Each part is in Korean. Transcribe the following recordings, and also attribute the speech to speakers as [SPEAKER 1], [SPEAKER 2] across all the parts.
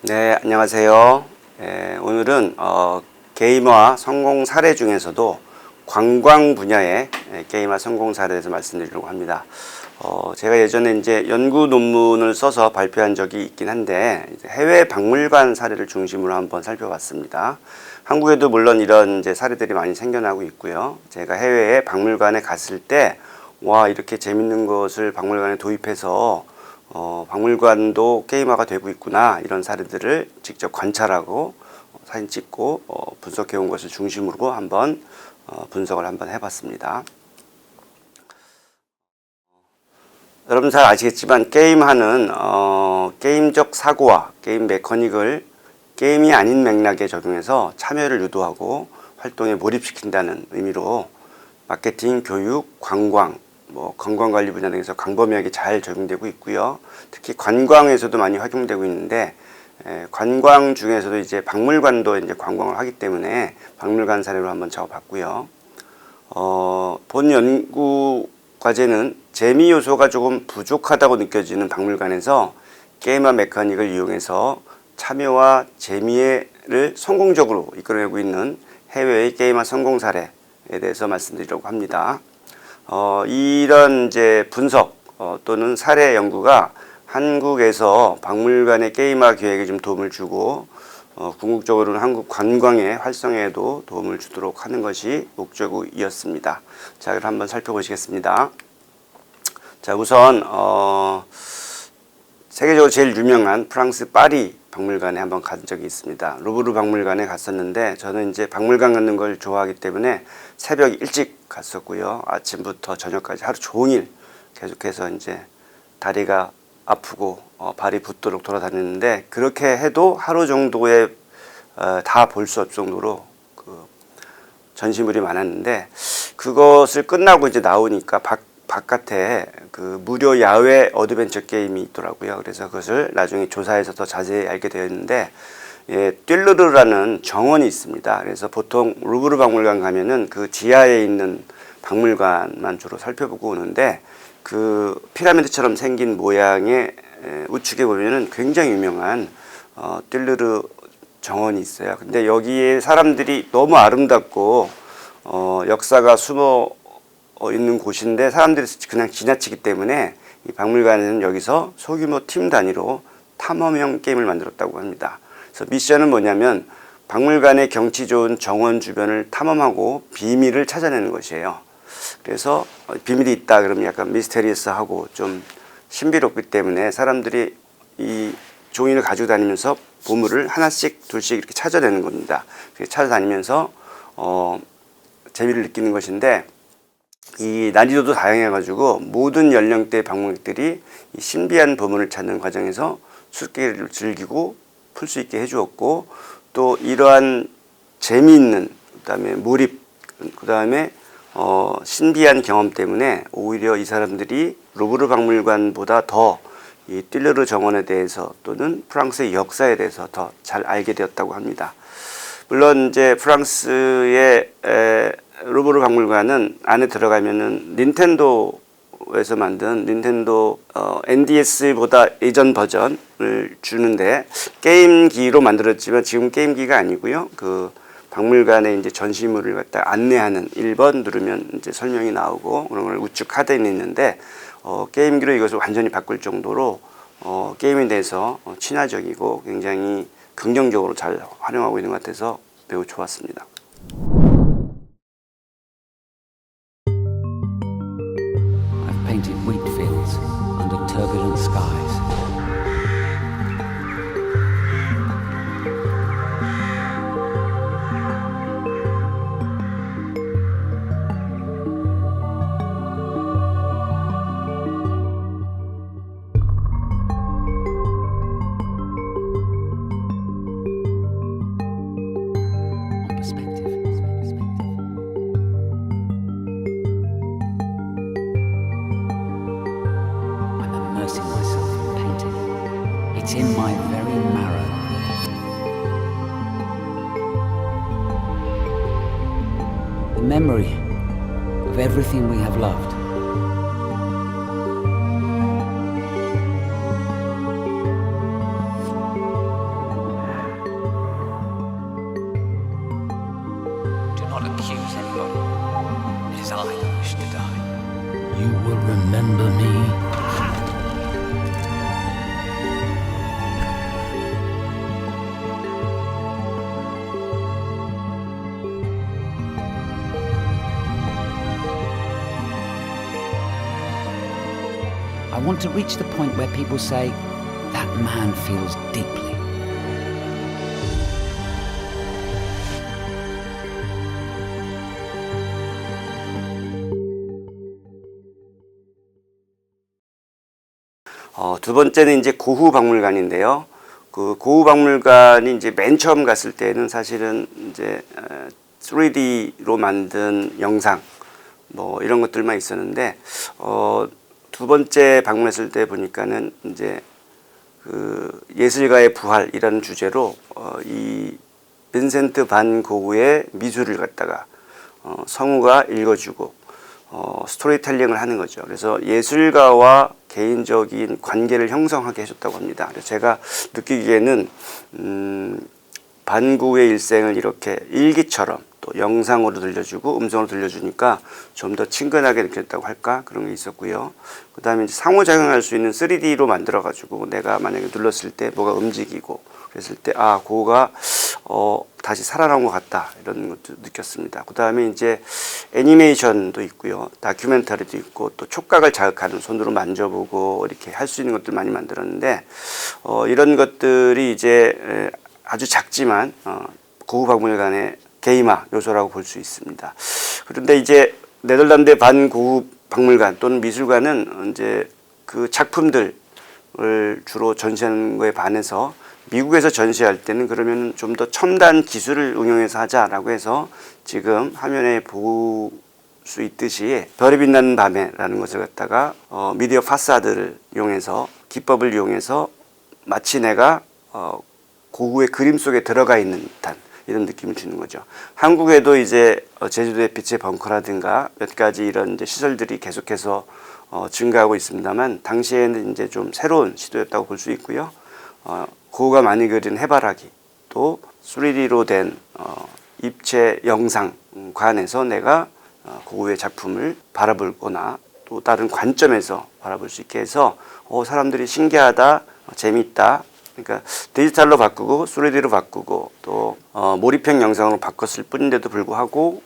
[SPEAKER 1] 네, 안녕하세요. 오늘은 게임화 성공 사례 중에서도 관광 분야의 게임화 성공 사례에 대해서 말씀드리려고 합니다. 제가 예전에 이제 연구 논문을 써서 발표한 적이 있긴 한데 해외 박물관 사례를 중심으로 한번 살펴봤습니다. 한국에도 물론 이런 이제 사례들이 많이 생겨나고 있고요. 제가 해외에 박물관에 갔을 때 와, 이렇게 재밌는 것을 박물관에 도입해서 박물관도 게임화가 되고 있구나, 이런 사례들을 직접 관찰하고 사진 찍고 분석해 온 것을 중심으로 한번 분석을 한번 해봤습니다. 여러분 잘 아시겠지만 게임화는 게임적 사고와 게임 메커닉을 게임이 아닌 맥락에 적용해서 참여를 유도하고 활동에 몰입시킨다는 의미로 마케팅, 교육, 관광, 관광관리 분야 등에서 광범위하게 잘 적용되고 있고요. 특히 관광에서도 많이 활용되고 있는데, 관광 중에서도 이제 박물관도 이제 관광을 하기 때문에 박물관 사례로 한번 적어봤고요. 본 연구 과제는 재미 요소가 조금 부족하다고 느껴지는 박물관에서 게임화 메커닉을 이용해서 참여와 재미를 성공적으로 이끌어내고 있는 해외의 게임화 성공 사례에 대해서 말씀드리려고 합니다. 이런 이제 분석 또는 사례 연구가 한국에서 박물관의 게임화 계획에 좀 도움을 주고 궁극적으로는 한국 관광의 활성화에도 도움을 주도록 하는 것이 목적이었습니다. 자, 그럼 한번 살펴보시겠습니다. 자, 우선 세계적으로 제일 유명한 프랑스 파리 박물관에 한번 간 적이 있습니다. 루브르 박물관에 갔었는데, 저는 이제 박물관 가는 걸 좋아하기 때문에 새벽 일찍 갔었고요. 아침부터 저녁까지 하루 종일 계속해서 이제 다리가 아프고 발이 붓도록 돌아다녔는데, 그렇게 해도 하루 정도에 다 볼 수 없을 정도로 그 전시물이 많았는데, 그것을 끝나고 이제 나오니까 바깥에 그 무료 야외 어드벤처 게임이 있더라고요. 그래서 그것을 나중에 조사해서 더 자세히 알게 되었는데, 띨르르라는 정원이 있습니다. 그래서 보통 루브르 박물관 가면은 그 지하에 있는 박물관만 주로 살펴보고 오는데, 그 피라미드처럼 생긴 모양의 우측에 보면은 굉장히 유명한 띨르르 정원이 있어요. 근데 여기에 사람들이 너무 아름답고 역사가 숨어 있는 곳인데 사람들이 그냥 지나치기 때문에 이 박물관에는 여기서 소규모 팀 단위로 탐험형 게임을 만들었다고 합니다. 그래서 미션은 뭐냐면 박물관의 경치 좋은 정원 주변을 탐험하고 비밀을 찾아내는 것이에요. 그래서 비밀이 있다 그러면 약간 미스테리어스하고 좀 신비롭기 때문에 사람들이 이 종이를 가지고 다니면서 보물을 하나씩 둘씩 이렇게 찾아내는 겁니다. 찾아다니면서 재미를 느끼는 것인데, 이 난이도도 다양해가지고 모든 연령대 방문객들이 이 신비한 보물을 찾는 과정에서 술기를 즐기고 풀 수 있게 해주었고, 또 이러한 재미있는, 그다음에 몰입, 그다음에 신비한 경험 때문에 오히려 이 사람들이 루브르 박물관보다 더 이 띨르르 정원에 대해서 또는 프랑스의 역사에 대해서 더 잘 알게 되었다고 합니다. 물론 이제 프랑스의 루브르 박물관은 안에 들어가면은 닌텐도에서 만든 닌텐도 NDS보다 예전 버전을 주는데, 게임기로 만들었지만 지금 게임기가 아니고요. 그 박물관에 이제 전시물을 갖다 안내하는 1번 누르면 이제 설명이 나오고 그런 걸 우측 카드에 있는데, 게임기로 이것을 완전히 바꿀 정도로 게임에 대해서 친화적이고 굉장히 긍정적으로 잘 활용하고 있는 것 같아서 매우 좋았습니다.
[SPEAKER 2] I've painted wheat fields under turbulent skies. Immersing myself in painting. It's in my very marrow. The memory of everything we have loved. want to reach the point where people say, that man feels deeply.
[SPEAKER 1] 두 번째는 이제 고흐 박물관인데요. 그 고흐 박물관이 이제 맨 처음 갔을 때는 사실은 이제 3D로 만든 영상 뭐 이런 것들만 있었는데 두 번째 방문했을 때 보니까는 이제 그 예술가의 부활이라는 주제로 이 빈센트 반 고흐의 미술을 갖다가 성우가 읽어주고 스토리텔링을 하는 거죠. 그래서 예술가와 개인적인 관계를 형성하게 해줬다고 합니다. 그래서 제가 느끼기에는 반 고흐의 일생을 이렇게 일기처럼 또 영상으로 들려주고 음성으로 들려주니까 좀 더 친근하게 느꼈다고 할까 그런 게 있었고요. 그 다음에 이제 상호작용할 수 있는 3D로 만들어 가지고 내가 만약에 눌렀을 때 뭐가 움직이고 그랬을 때 고흐가 다시 살아난 것 같다 이런 것도 느꼈습니다. 그 다음에 이제 애니메이션도 있고요, 다큐멘터리도 있고 또 촉각을 자극하는 손으로 만져보고 이렇게 할 수 있는 것들 많이 만들었는데 이런 것들이 이제 아주 작지만 고흐 박물관의 게이마 요소라고 볼 수 있습니다. 그런데 이제 네덜란드 반 고흐 박물관 또는 미술관은 이제 그 작품들을 주로 전시하는 거에 반해서 미국에서 전시할 때는 그러면 좀 더 첨단 기술을 응용해서 하자라고 해서 지금 화면에 볼 수 있듯이 별이 빛나는 밤에라는 것을 갖다가 미디어 파사드를 이용해서 기법을 이용해서 마치 내가 고흐의 그림 속에 들어가 있는 듯한 이런 느낌을 주는 거죠. 한국에도 이제 제주도의 빛의 벙커라든가 몇 가지 이런 이제 시설들이 계속해서 증가하고 있습니다만 당시에는 이제 좀 새로운 시도였다고 볼 수 있고요. 고흐가 많이 그린 해바라기 또 3D로 된 입체 영상관에서 내가 고흐의 작품을 바라보거나 또 다른 관점에서 바라볼 수 있게 해서 사람들이 신기하다, 재미있다. 그러니까 디지털로 바꾸고 3D로 바꾸고 또 몰입형 영상으로 바꿨을 뿐인데도 불구하고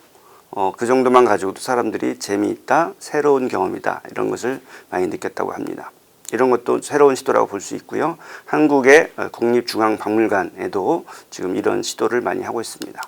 [SPEAKER 1] 그 정도만 가지고도 사람들이 재미있다, 새로운 경험이다 이런 것을 많이 느꼈다고 합니다. 이런 것도 새로운 시도라고 볼 수 있고요. 한국의 국립중앙박물관에도 지금 이런 시도를 많이 하고 있습니다.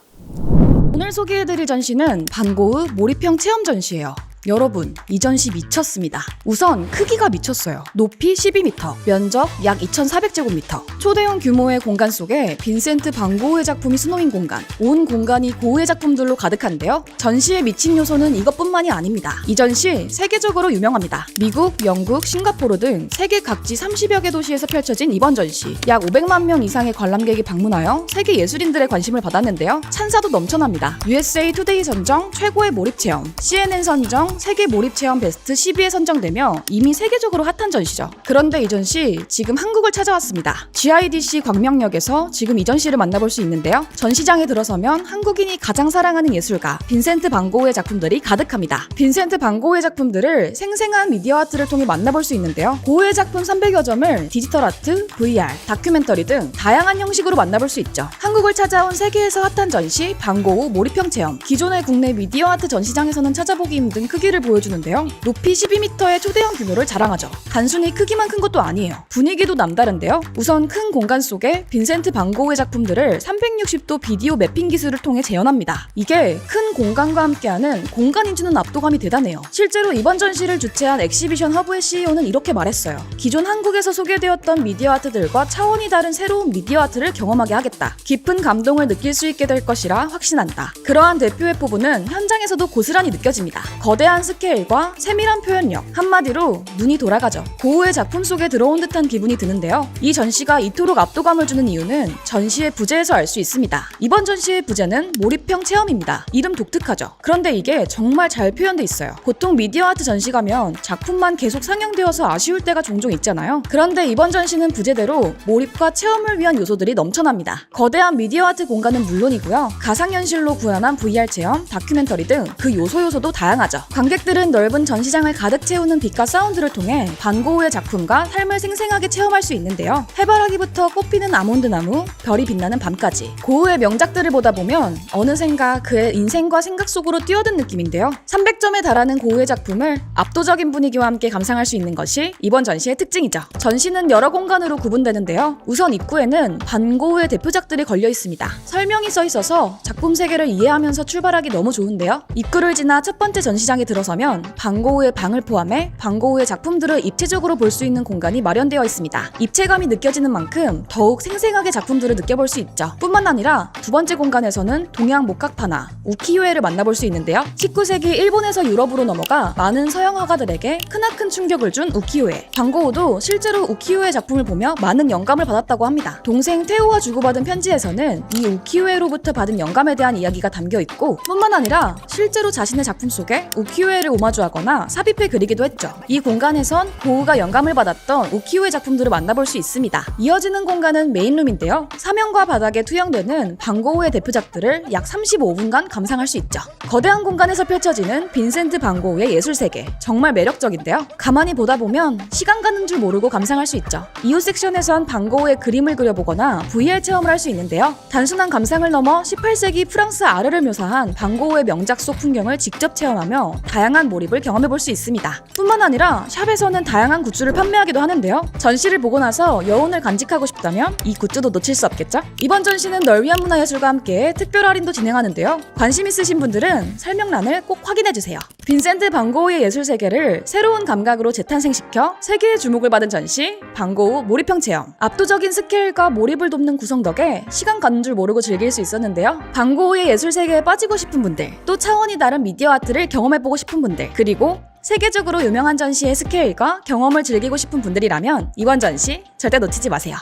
[SPEAKER 3] 오늘 소개해드릴 전시는 반 고흐 몰입형 체험 전시예요. 여러분, 이 전시 미쳤습니다. 우선 크기가 미쳤어요. 높이 12m, 면적 약 2,400제곱미터. 초대형 규모의 공간 속에 빈센트 반 고흐의 작품이 수놓인 공간. 온 공간이 고흐의 작품들로 가득한데요. 전시에 미친 요소는 이것뿐만이 아닙니다. 이 전시 세계적으로 유명합니다. 미국, 영국, 싱가포르 등 세계 각지 30여 개 도시에서 펼쳐진 이번 전시. 약 500만 명 이상의 관람객이 방문하여 세계 예술인들의 관심을 받았는데요. 찬사도 넘쳐납니다. USA 투데이 선정 최고의 몰입 체험, CNN 선정 세계 몰입 체험 베스트 10위에 선정되며 이미 세계적으로 핫한 전시죠. 그런데 이 전시 지금 한국을 찾아왔습니다. GIDC 광명역에서 지금 이 전시를 만나볼 수 있는데요. 전시장에 들어서면 한국인이 가장 사랑하는 예술가 빈센트 반 고흐의 작품들이 가득합니다. 빈센트 반 고흐의 작품들을 생생한 미디어 아트를 통해 만나볼 수 있는데요. 고흐의 작품 300여 점을 디지털 아트, VR, 다큐멘터리 등 다양한 형식으로 만나볼 수 있죠. 한국을 찾아온 세계에서 핫한 전시 반 고흐 몰입형 체험. 기존의 국내 미디어 아트 전시장에서는 찾아보기 힘든 크기를 보여주는데요. 높이 12m의 초대형 규모를 자랑하죠. 단순히 크기만 큰 것도 아니에요. 분위기도 남다른데요. 우선 큰 공간 속에 빈센트 반 고흐의 작품들을 360도 비디오 매핑 기술을 통해 재현합니다. 이게 큰 공간과 함께하는 공간이 주는 압도감이 대단해요. 실제로 이번 전시를 주최한 엑시비션 허브의 CEO는 이렇게 말했어요. 기존 한국에서 소개되었던 미디어 아트들과 차원이 다른 새로운 미디어 아트를 경험하게 하겠다. 깊은 감동을 느낄 수 있게 될 것이라 확신한다. 그러한 대표의 포부는 현장에서도 고스란히 느껴집니다. 거대한 스케일과 세밀한 표현력, 한마디로 눈이 돌아가죠. 고흐의 작품 속에 들어온 듯한 기분이 드는데요. 이 전시가 이토록 압도감을 주는 이유는 전시의 부제에서 알 수 있습니다. 이번 전시의 부제는 몰입형 체험입니다. 이름 독특하죠. 그런데 이게 정말 잘 표현돼 있어요. 보통 미디어 아트 전시 가면 작품만 계속 상영되어서 아쉬울 때가 종종 있잖아요. 그런데 이번 전시는 부제대로 몰입과 체험을 위한 요소들이 넘쳐납니다. 거대한 미디어 아트 공간은 물론이고요. 가상현실로 구현한 VR 체험, 다큐멘터리 등 그 요소도 다양하죠. 관객들은 넓은 전시장을 가득 채우는 빛과 사운드를 통해 반 고흐의 작품과 삶을 생생하게 체험할 수 있는데요. 해바라기 사마귀부터 꽃피는 아몬드 나무, 별이 빛나는 밤까지 고흐의 명작들을 보다 보면 어느샌가 그의 인생과 생각 속으로 뛰어든 느낌인데요. 300점에 달하는 고흐의 작품을 압도적인 분위기와 함께 감상할 수 있는 것이 이번 전시의 특징이죠. 전시는 여러 공간으로 구분되는데요. 우선 입구에는 반고흐의 대표작들이 걸려 있습니다. 설명이 써 있어서 작품 세계를 이해하면서 출발하기 너무 좋은데요. 입구를 지나 첫 번째 전시장에 들어서면 반고흐의 방을 포함해 반고흐의 작품들을 입체적으로 볼 수 있는 공간이 마련되어 있습니다. 입체감이 느껴지는 만큼 더욱 생생하게 작품들을 느껴볼 수 있죠. 뿐만 아니라 두 번째 공간에서는 동양 목각파나 우키요에를 만나볼 수 있는데요. 19세기 일본에서 유럽으로 넘어가 많은 서양 화가들에게 크나큰 충격을 준 우키요에. 반고흐도 실제로 우키요의 작품을 보며 많은 영감을 받았다고 합니다. 동생 테오와 주고받은 편지에서는 이 우키요에로부터 받은 영감에 대한 이야기가 담겨 있고, 뿐만 아니라 실제로 자신의 작품 속에 우키요에를 오마주하거나 삽입해 그리기도 했죠. 이 공간에선 고흐가 영감을 받았던 우키요에 작품들을 만나볼 수 있습니다. 이어지는 공간은 메인룸인데요. 사면과 바닥에 투영되는 반고흐의 대표작들을 약 35분간 감상할 수 있죠. 거대한 공간에서 펼쳐지는 빈센트 반고흐의 예술세계, 정말 매력적인데요. 가만히 보다 보면 시간 가는 줄 모르고 감상할 수 있죠. 이후 섹션에선 반고흐의 그림을 그려보거나 VR 체험을 할 수 있는데요. 단순한 감상을 넘어 18세기 프랑스 아르를 묘사한 반고흐의 명작 속 풍경을 직접 체험하며 다양한 몰입을 경험해볼 수 있습니다. 뿐만 아니라 샵에서는 다양한 굿즈를 판매하기도 하는데요. 전시를 보고 나서 여운을 간직하고 싶다면 이 굿즈도 놓칠 수 없겠죠? 이번 전시는 널 위한 문화예술과 함께 특별 할인도 진행하는데요. 관심 있으신 분들은 설명란을 꼭 확인해주세요. 빈센트 반고흐의 예술세계를 새로운 감각으로 재탄생시켜 세계의 주목을 받은 전시, 반고흐 몰입형 체험. 압도적인 스케일과 몰입을 돕는 구성 덕에 시간 가는 줄 모르고 즐길 수 있었는데요. 반고흐의 예술세계에 빠지고 싶은 분들, 또 차원이 다른 미디어 아트를 경험해보고 싶은 분들, 그리고 세계적으로 유명한 전시의 스케일과 경험을 즐기고 싶은 분들이라면 이번 전시 절대 놓치지 마세요.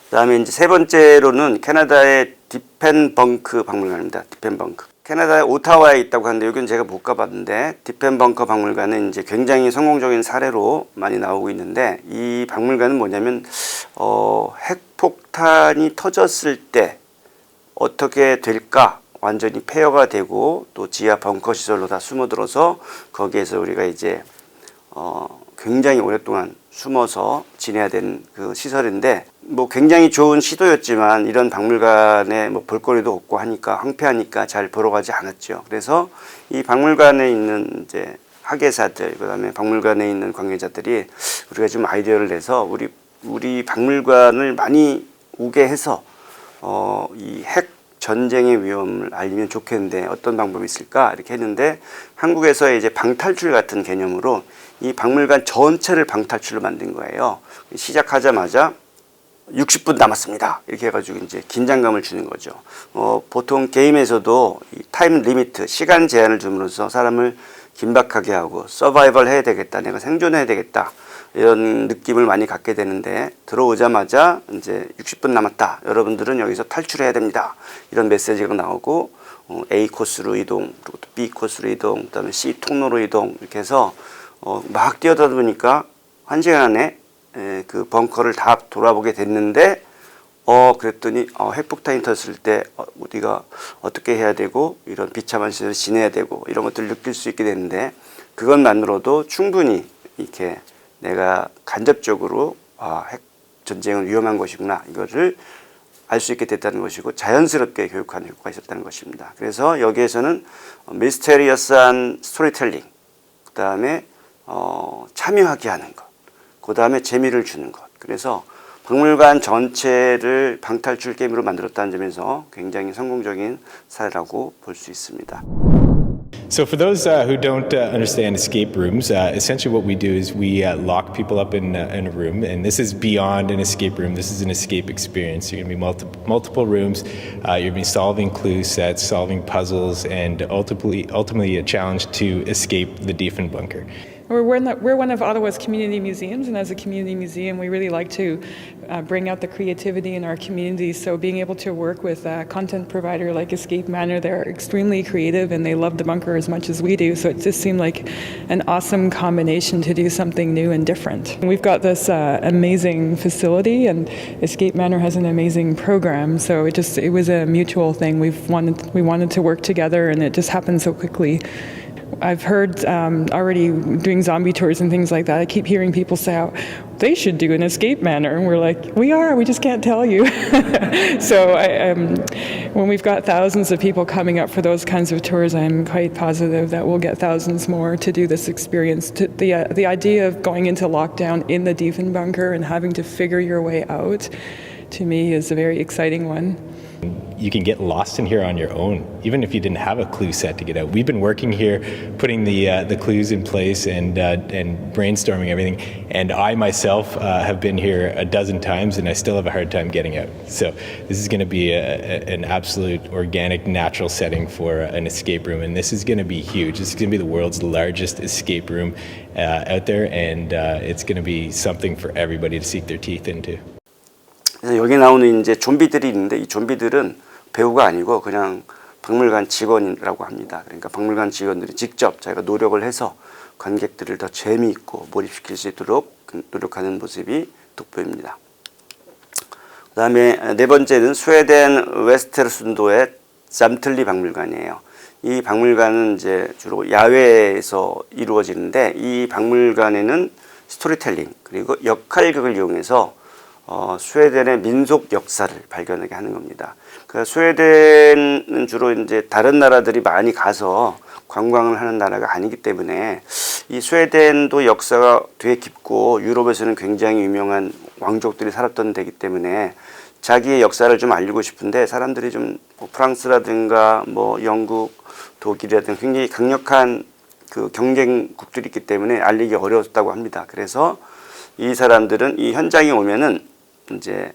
[SPEAKER 1] 그다음에 이제 세 번째로는 캐나다의 디펜벙크 박물관입니다. 디펜벙크. 캐나다의 오타와에 있다고 하는데 여기는 제가 못 가봤는데, 디펜벙커 박물관은 이제 굉장히 성공적인 사례로 많이 나오고 있는데, 이 박물관은 뭐냐면 핵폭탄이 터졌을 때 어떻게 될까 완전히 폐허가 되고 또 지하 벙커 시설로 다 숨어들어서 거기에서 우리가 이제 굉장히 오랫동안 숨어서 지내야 되는 그 시설인데, 뭐 굉장히 좋은 시도였지만 이런 박물관에 뭐 볼거리도 없고 하니까 황폐하니까 잘 보러 가지 않았죠. 그래서 이 박물관에 있는 이제 학예사들, 그다음에 박물관에 있는 관계자들이 우리가 좀 아이디어를 내서 우리 박물관을 많이 오게 해서 이 핵 전쟁의 위험을 알리면 좋겠는데 어떤 방법이 있을까 이렇게 했는데, 한국에서의 이제 방탈출 같은 개념으로 이 박물관 전체를 방탈출로 만든 거예요. 시작하자마자 60분 남았습니다. 이렇게 해가지고 이제 긴장감을 주는 거죠. 보통 게임에서도 이 타임 리미트, 시간 제한을 줌으로써 사람을 긴박하게 하고 서바이벌 해야 되겠다, 내가 생존해야 되겠다, 이런 느낌을 많이 갖게 되는데, 들어오자마자 이제 60분 남았다, 여러분들은 여기서 탈출해야 됩니다, 이런 메시지가 나오고 A 코스로 이동, 그리고 또 B 코스로 이동, 그다음에 C 통로로 이동, 이렇게 해서 막 뛰어다 보니까 1시간 안에 그 벙커를 다 돌아보게 됐는데, 그랬더니 핵폭탄이 터졌을 때 우리가 어떻게 해야 되고, 이런 비참한 시절을 지내야 되고, 이런 것들을 느낄 수 있게 되는데, 그것만으로도 충분히 이렇게 내가 간접적으로 핵 전쟁은 위험한 것이구나, 이거를 알 수 있게 됐다는 것이고, 자연스럽게 교육하는 효과가 있었다는 것입니다. 그래서 여기에서는 미스테리어스한 스토리텔링, 그 다음에 참여하게 하는 것, 그 다음에 재미를 주는 것, 그래서 박물관 전체를 방탈출 게임으로 만들었다는 점에서 굉장히 성공적인 사례라고 볼 수 있습니다.
[SPEAKER 4] So for those who don't understand escape rooms, essentially what we do is we lock people up in a room, and this is beyond an escape room. This is an escape experience. You're going to be multiple rooms. You're going to be solving clue sets, solving puzzles, and ultimately a challenge to escape the Diefenbunker.
[SPEAKER 5] We're one of Ottawa's community museums, and as a community museum, we really like to bring out the creativity in our community. So being able to work with a content provider like Escape Manor, they're extremely creative and they love the bunker as much as we do. So it just seemed like an awesome combination to do something new and different. And we've got this amazing facility, and Escape Manor has an amazing program. So it was a mutual thing. We wanted to work together, and it just happened so quickly. I've heard already doing zombie tours and things like that. I keep hearing people say, oh, they should do an escape manor. And we're like, we just can't tell you. So when we've got thousands of people coming up for those kinds of tours, I'm quite positive that we'll get thousands more to do this experience. The idea of going into lockdown in the Diefenbunker and having to figure your way out, to me, is a very exciting one.
[SPEAKER 4] You can get lost in here on your own, even if you didn't have a clue set to get out. We've been working here, putting the clues in place and brainstorming everything. And I myself have been here a dozen times, and I still have a hard time getting out. So this is going to be an absolute organic, natural setting for an escape room, and this is going to be huge. This is going to be the world's largest escape room out there, and it's going to be something for everybody to sink their teeth into.
[SPEAKER 1] 그래서 여기 나오는 이제 좀비들이 있는데 이 좀비들은 배우가 아니고 그냥 박물관 직원이라고 합니다. 그러니까 박물관 직원들이 직접 자기가 노력을 해서 관객들을 더 재미있고 몰입시킬 수 있도록 노력하는 모습이 돋보입니다. 그 다음에 네 번째는 스웨덴 웨스테르순도의 잠틀리 박물관이에요. 이 박물관은 이제 주로 야외에서 이루어지는데 이 박물관에는 스토리텔링 그리고 역할극을 이용해서 스웨덴의 민속 역사를 발견하게 하는 겁니다. 그 스웨덴은 주로 이제 다른 나라들이 많이 가서 관광을 하는 나라가 아니기 때문에 이 스웨덴도 역사가 되게 깊고 유럽에서는 굉장히 유명한 왕족들이 살았던 데이기 때문에 자기의 역사를 좀 알리고 싶은데 사람들이 좀 프랑스라든가 뭐 영국, 독일이라든가 굉장히 강력한 그 경쟁국들이 있기 때문에 알리기 어려웠다고 합니다. 그래서 이 사람들은 이 현장에 오면은 이제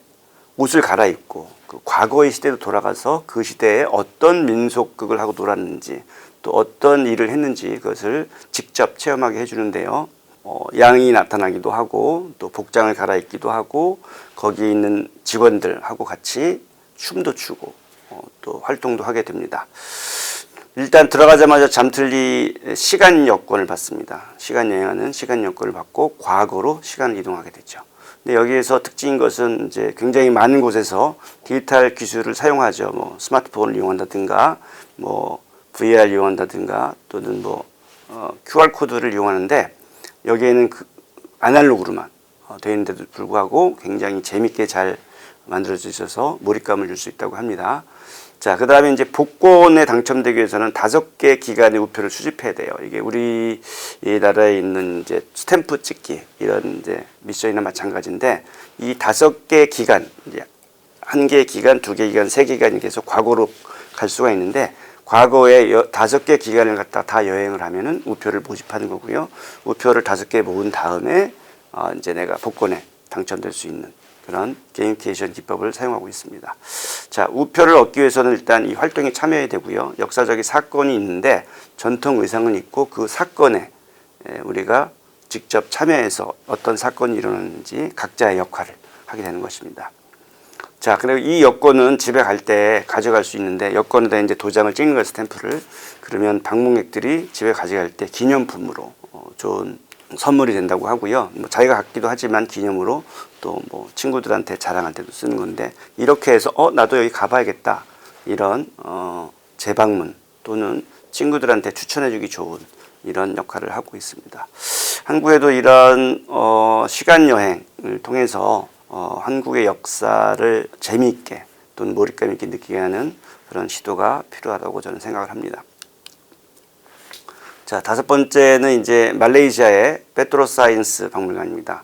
[SPEAKER 1] 옷을 갈아입고 그 과거의 시대로 돌아가서 그 시대에 어떤 민속극을 하고 놀았는지 또 어떤 일을 했는지 그것을 직접 체험하게 해주는데요. 양이 나타나기도 하고 또 복장을 갈아입기도 하고 거기 있는 직원들하고 같이 춤도 추고 또 활동도 하게 됩니다. 일단 들어가자마자 잠틀리 시간 여권을 받습니다. 시간 여행하는 시간 여권을 받고 과거로 시간을 이동하게 되죠. 근데 여기에서 특징인 것은 이제 굉장히 많은 곳에서 디지털 기술을 사용하죠. 뭐 스마트폰을 이용한다든가, 뭐 VR 이용한다든가, 또는 뭐 QR 코드를 이용하는데 여기에는 그 아날로그로만 되어 있는데도 불구하고 굉장히 재밌게 잘 만들어져 있어서 몰입감을 줄 수 있다고 합니다. 자, 그 다음에 이제 복권에 당첨되기 위해서는 5개 기간의 우표를 수집해야 돼요. 이게 우리나라에 있는 이제 스탬프 찍기 이런 이제 미션이나 마찬가지인데 이 5개 기간, 이제 1개 기간, 2개 기간, 3개 기간이 계속 과거로 갈 수가 있는데 과거에 5개 기간을 갖다 다 여행을 하면은 우표를 모집하는 거고요. 우표를 5개 모은 다음에 이제 내가 복권에 당첨될 수 있는 그런 게이미피케이션 기법을 사용하고 있습니다. 자, 우표를 얻기 위해서는 일단 이 활동에 참여해야 되고요. 역사적인 사건이 있는데 전통 의상은 있고 그 사건에 우리가 직접 참여해서 어떤 사건이 일어났는지 각자의 역할을 하게 되는 것입니다. 자, 그리고 이 여권은 집에 갈 때 가져갈 수 있는데 여권에다 이제 도장을 찍는 거예요, 스탬프를. 그러면 방문객들이 집에 가져갈 때 기념품으로 좋은 선물이 된다고 하고요. 뭐 자기가 갖기도 하지만 기념으로 또 뭐 친구들한테 자랑할 때도 쓰는 건데 이렇게 해서 나도 여기 가봐야겠다 이런 재방문 또는 친구들한테 추천해주기 좋은 이런 역할을 하고 있습니다. 한국에도 이런 시간 여행을 통해서 한국의 역사를 재미있게 또는 몰입감 있게 느끼게 하는 그런 시도가 필요하다고 저는 생각을 합니다. 자, 5번째는 이제 말레이시아의 페트로사이언스 박물관입니다.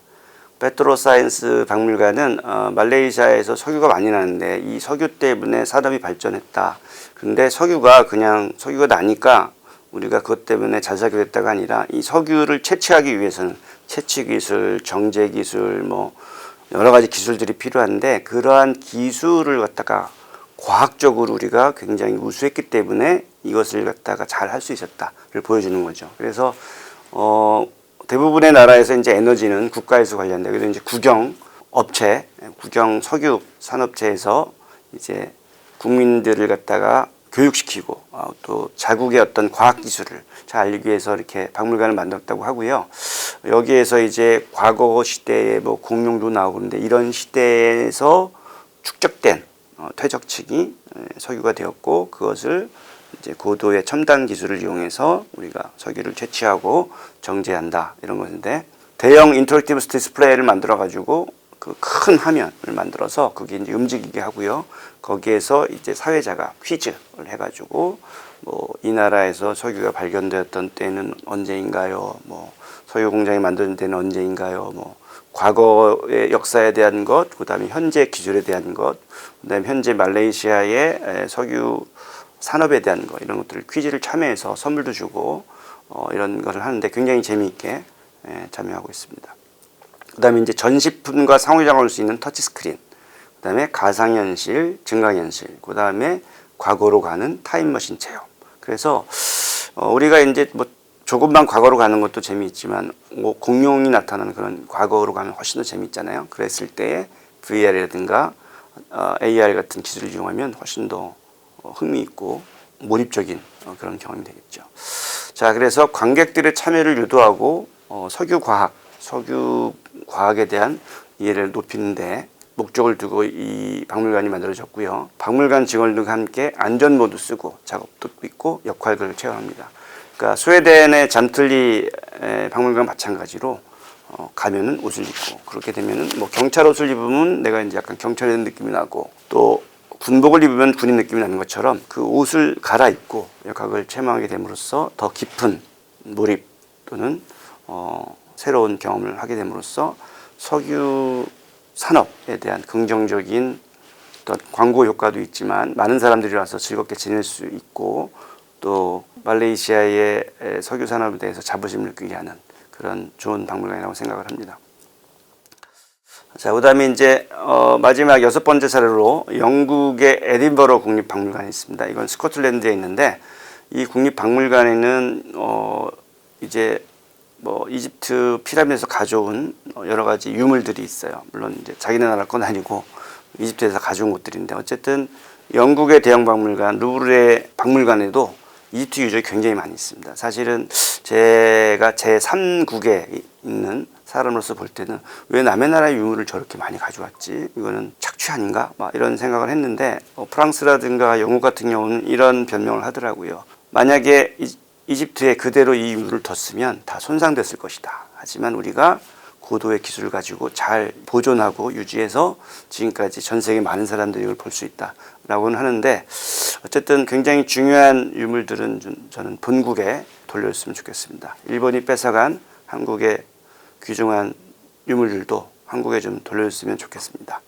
[SPEAKER 1] 페트로사이언스 박물관은 말레이시아에서 석유가 많이 나는데 이 석유 때문에 산업이 발전했다. 그런데 석유가 나니까 우리가 그것 때문에 잘 살게 됐다가 아니라 이 석유를 채취하기 위해서는 채취 기술, 정제 기술, 뭐 여러 가지 기술들이 필요한데 그러한 기술을 갖다가 과학적으로 우리가 굉장히 우수했기 때문에 이것을 갖다가 잘 할 수 있었다를 보여주는 거죠. 그래서 대부분의 나라에서 이제 에너지는 국가에서 관리한다. 그래서 이제 국영 석유 산업체에서 이제 국민들을 갖다가 교육시키고 또 자국의 어떤 과학 기술을 잘 알리기 위해서 이렇게 박물관을 만들었다고 하고요. 여기에서 이제 과거 시대에 뭐 공룡도 나오고 그런데 이런 시대에서 축적된 퇴적층이 석유가 되었고 그것을 이제 고도의 첨단 기술을 이용해서 우리가 석유를 채취하고 정제한다 이런 것인데 대형 인터랙티브 디스플레이를 만들어 가지고 그 큰 화면을 만들어서 그게 이제 움직이게 하고요. 거기에서 이제 사회자가 퀴즈를 해가지고 뭐 이 나라에서 석유가 발견되었던 때는 언제인가요? 뭐 석유 공장이 만드는 때는 언제인가요? 뭐 과거의 역사에 대한 것, 그다음에 현재 기술에 대한 것, 그다음에 현재 말레이시아의 석유 산업에 대한 것 이런 것들을 퀴즈를 참여해서 선물도 주고 이런 거를 하는데 굉장히 재미있게 참여하고 있습니다. 그다음에 이제 전시품과 상호작용할 수 있는 터치스크린, 그다음에 가상현실, 증강현실, 그다음에 과거로 가는 타임머신 체험. 그래서 우리가 이제 뭐 조금만 과거로 가는 것도 재미있지만 뭐 공룡이 나타나는 그런 과거로 가면 훨씬 더 재미있잖아요. 그랬을 때 VR이라든가 AR 같은 기술을 이용하면 훨씬 더 흥미있고 몰입적인 그런 경험이 되겠죠. 자, 그래서 관객들의 참여를 유도하고 석유 과학에 대한 이해를 높이는데 목적을 두고 이 박물관이 만들어졌고요. 박물관 직원들과 함께 안전 모드 쓰고 작업도 있고 역할을 체험합니다. 그러니까 스웨덴의 잠틀리 박물관 마찬가지로 가면은 옷을 입고 그렇게 되면은 뭐 경찰 옷을 입으면 내가 이제 약간 경찰의 느낌이 나고 또 군복을 입으면 군인 느낌이 나는 것처럼 그 옷을 갈아입고 역학을 체험하게 됨으로써 더 깊은 몰입 또는 새로운 경험을 하게 됨으로써 석유 산업에 대한 긍정적인 어떤 광고 효과도 있지만 많은 사람들이 와서 즐겁게 지낼 수 있고 또 말레이시아의 석유 산업에 대해서 자부심을 느끼게 하는 그런 좋은 박물관이라고 생각을 합니다. 자, 그다음에 이제 마지막 6번째 사례로 영국의 에딘버러 국립박물관이 있습니다. 이건 스코틀랜드에 있는데 이 국립박물관에는 이제 뭐 이집트 피라미드에서 가져온 여러 가지 유물들이 있어요. 물론 이제 자기네 나라 건 아니고 이집트에서 가져온 것들인데 어쨌든 영국의 대형 박물관 루브르의 박물관에도 이집트 유적이 굉장히 많이 있습니다. 사실은 제가 제3국에 있는 사람으로서 볼 때는 왜 남의 나라 유물을 저렇게 많이 가져왔지? 이거는 착취 아닌가? 막 이런 생각을 했는데 프랑스라든가 영국 같은 경우는 이런 변명을 하더라고요. 만약에 이집트에 그대로 이 유물을 뒀으면 다 손상됐을 것이다. 하지만 우리가 고도의 기술을 가지고 잘 보존하고 유지해서 지금까지 전 세계 많은 사람들이 이걸 볼 수 있다라고는 하는데 어쨌든 굉장히 중요한 유물들은 저는 본국에 돌려줬으면 좋겠습니다. 일본이 뺏어간 한국의 귀중한 유물들도 한국에 좀 돌려줬으면 좋겠습니다.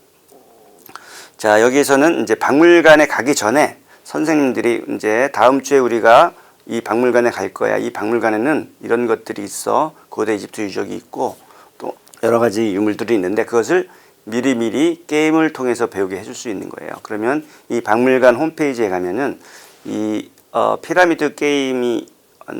[SPEAKER 1] 자, 여기에서는 이제 박물관에 가기 전에 선생님들이 이제 다음 주에 우리가 이 박물관에 갈 거야. 이 박물관에는 이런 것들이 있어. 고대 이집트 유적이 있고 또 여러 가지 유물들이 있는데 그것을 미리미리 게임을 통해서 배우게 해줄 수 있는 거예요. 그러면 이 박물관 홈페이지에 가면은 이 피라미드 게임이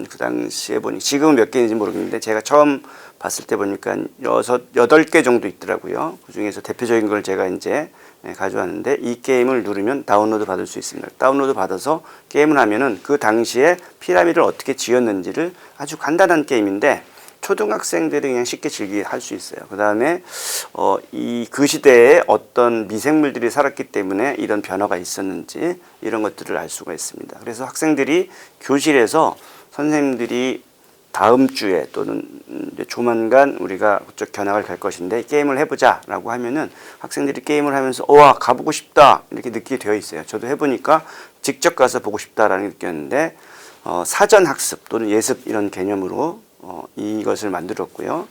[SPEAKER 1] 그 당시에 보니 지금은 몇 개인지 모르겠는데 제가 처음 봤을 때 보니까 8개 정도 있더라고요. 그 중에서 대표적인 걸 제가 이제 가져왔는데 이 게임을 누르면 다운로드 받을 수 있습니다. 다운로드 받아서 게임을 하면은 그 당시에 피라미드를 어떻게 지었는지를 아주 간단한 게임인데 초등학생들이 그냥 쉽게 즐기게 할 수 있어요. 그 다음에 그 시대에 어떤 미생물들이 살았기 때문에 이런 변화가 있었는지 이런 것들을 알 수가 있습니다. 그래서 학생들이 교실에서 선생님들이 다음 주에 또는 이제 조만간 우리가 그쪽 견학을 갈 것인데 게임을 해보자 라고 하면은 학생들이 게임을 하면서 와 가보고 싶다 이렇게 느끼게 되어 있어요. 저도 해보니까 직접 가서 보고 싶다라는 게 느꼈는데 사전 학습 또는 예습 이런 개념으로 이것을 만들었고요.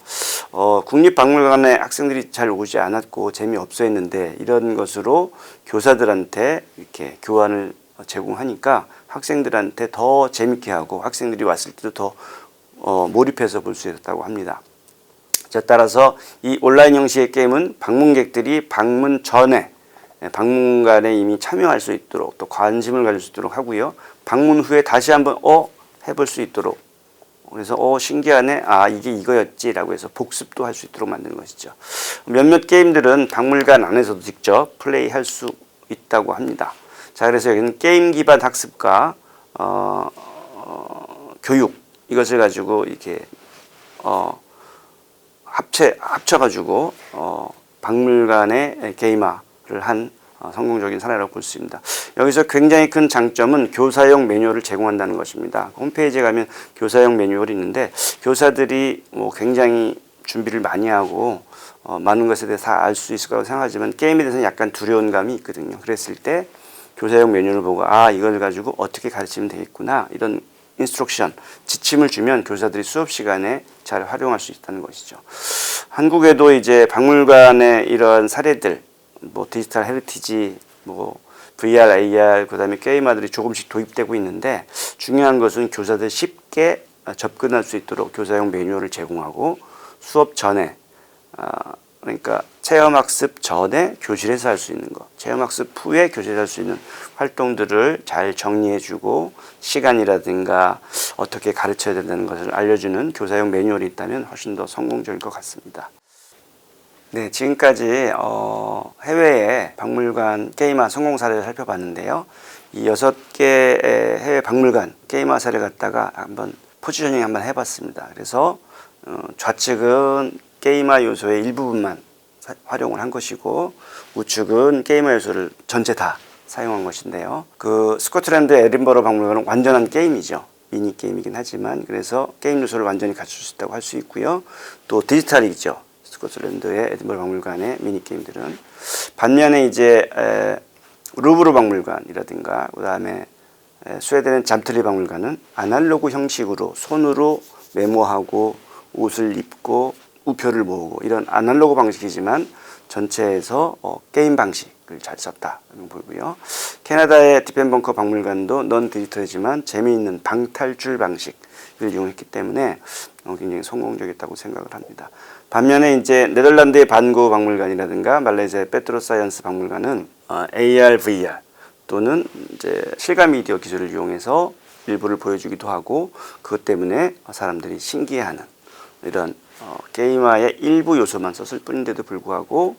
[SPEAKER 1] 국립박물관에 학생들이 잘 오지 않았고 재미없어 했는데 이런 것으로 교사들한테 이렇게 교환을 제공하니까 학생들한테 더 재밌게 하고 학생들이 왔을 때도 더 몰입해서 볼 수 있었다고 합니다. 자, 따라서 이 온라인 형식의 게임은 방문객들이 방문 전에 박물관에 이미 참여할 수 있도록 또 관심을 가질 수 있도록 하고요. 방문 후에 다시 한번 해볼 수 있도록 그래서 신기하네 이게 이거였지라고 해서 복습도 할 수 있도록 만드는 것이죠. 몇몇 게임들은 박물관 안에서도 직접 플레이할 수 있다고 합니다. 자, 그래서 여기는 게임 기반 학습과 교육 이것을 가지고 이렇게 합쳐가지고 박물관의 게임화를 한 성공적인 사례라고 볼 수 있습니다. 여기서 굉장히 큰 장점은 교사용 매뉴얼을 제공한다는 것입니다. 홈페이지에 가면 교사용 매뉴얼이 있는데 교사들이 뭐 굉장히 준비를 많이 하고 많은 것에 대해서 다 알 수 있을 거라고 생각하지만 게임에 대해서는 약간 두려운 감이 있거든요. 그랬을 때 교사용 매뉴얼을 보고 이걸 가지고 어떻게 가르치면 되겠구나 이런 인스트럭션, 지침을 주면 교사들이 수업 시간에 잘 활용할 수 있다는 것이죠. 한국에도 이제 박물관의 이런 사례들, 뭐 디지털 헤리티지, 뭐 VR, AR, 그다음에 게임화들이 조금씩 도입되고 있는데 중요한 것은 교사들 쉽게 접근할 수 있도록 교사용 매뉴얼을 제공하고 수업 전에 그러니까 체험학습 전에 교실에서 할 수 있는 것, 체험학습 후에 교실에서 할 수 있는 활동들을 잘 정리해주고 시간이라든가 어떻게 가르쳐야 된다는 것을 알려주는 교사용 매뉴얼이 있다면 훨씬 더 성공적일 것 같습니다. 네, 지금까지 해외의 박물관 게임화 성공 사례를 살펴봤는데요. 이 6개의 해외 박물관 게임화 사례를 갖다가 한번 포지셔닝 한번 해봤습니다. 그래서 좌측은 게임화 요소의 일부분만 활용을 한 것이고 우측은 게임화 요소를 전체 다 사용한 것인데요. 그 스코틀랜드 에딘버러 박물관은 완전한 게임이죠. 미니 게임이긴 하지만 그래서 게임 요소를 완전히 갖출 수 있다고 할 수 있고요. 또 디지털이죠. 스코틀랜드의 에딘버러 박물관의 미니 게임들은 반면에 이제 루브르 박물관이라든가 그다음에 스웨덴의 잠틀리 박물관은 아날로그 형식으로 손으로 메모하고 옷을 입고 우표를 모으고 이런 아날로그 방식이지만 전체에서 게임 방식을 잘 썼다 보이고요. 캐나다의 디펜벙커 박물관도 넌 디지털이지만 재미있는 방탈출 방식을 이용했기 때문에 굉장히 성공적이었다고 생각을 합니다. 반면에 이제 네덜란드의 반고 박물관이라든가 말레이시아의 페트로사이언스 박물관은 AR, VR 또는 이제 실감 미디어 기술을 이용해서 일부를 보여주기도 하고 그것 때문에 사람들이 신기해하는 이런 게임화의 일부 요소만 썼을 뿐인데도 불구하고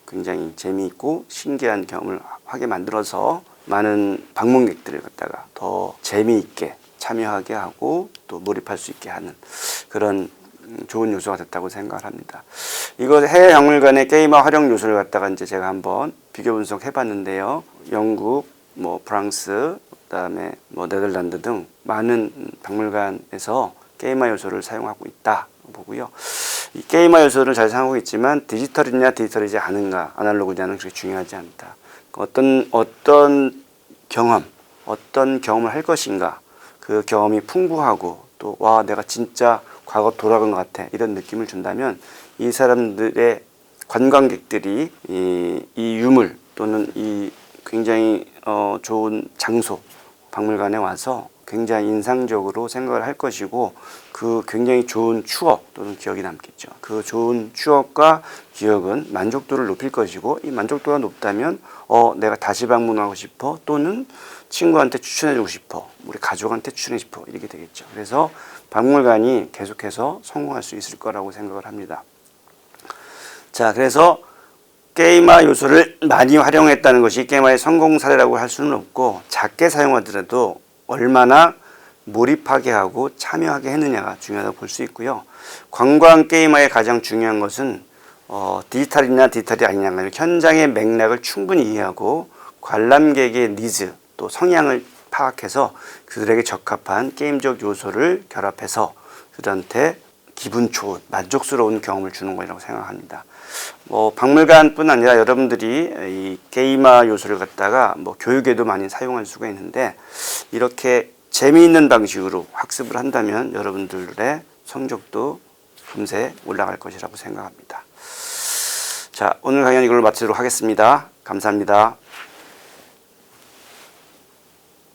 [SPEAKER 1] 굉장히 재미있고 신기한 경험을 하게 만들어서 많은 방문객들을 갖다가 더 재미있게 참여하게 하고 또 몰입할 수 있게 하는 그런 좋은 요소가 됐다고 생각을 합니다. 이거 해외 박물관의 게임화 활용 요소를 갖다가 이제 제가 한번 비교 분석해 봤는데요. 영국, 뭐 프랑스, 그다음에 뭐 네덜란드 등 많은 박물관에서 게임화 요소를 사용하고 있다 보고요. 이 게임화 요소를 잘 사용하고 있지만 디지털이냐 디지털이지 않은가 아날로그냐는 그렇게 중요하지 않다. 어떤 경험을 할 것인가 그 경험이 풍부하고 또 와 내가 진짜 과거 돌아간 것 같아 이런 느낌을 준다면 이 사람들의 관광객들이 이 유물 또는 이 굉장히 좋은 장소 박물관에 와서 굉장히 인상적으로 생각을 할 것이고 그 굉장히 좋은 추억 또는 기억이 남겠죠. 그 좋은 추억과 기억은 만족도를 높일 것이고 이 만족도가 높다면 내가 다시 방문하고 싶어 또는 친구한테 추천해주고 싶어 우리 가족한테 추천해 싶어 이렇게 되겠죠. 그래서 박물관이 계속해서 성공할 수 있을 거라고 생각을 합니다. 자, 그래서 게임화 요소를 많이 활용했다는 것이 게임화의 성공 사례라고 할 수는 없고 작게 사용하더라도 얼마나 몰입하게 하고 참여하게 했느냐가 중요하다고 볼 수 있고요. 관광 게임화의 가장 중요한 것은 디지털이냐 디지털이 아니냐가 현장의 맥락을 충분히 이해하고 관람객의 니즈 또 성향을 파악해서 그들에게 적합한 게임적 요소를 결합해서 그들한테 기분 좋은 만족스러운 경험을 주는 거라고 생각합니다. 뭐 박물관뿐 아니라 여러분들이 이 게임화 요소를 갖다가 뭐 교육에도 많이 사용할 수가 있는데 이렇게 재미있는 방식으로 학습을 한다면 여러분들의 성적도 금세 올라갈 것이라고 생각합니다. 자, 오늘 강연 이걸로 마치도록 하겠습니다. 감사합니다.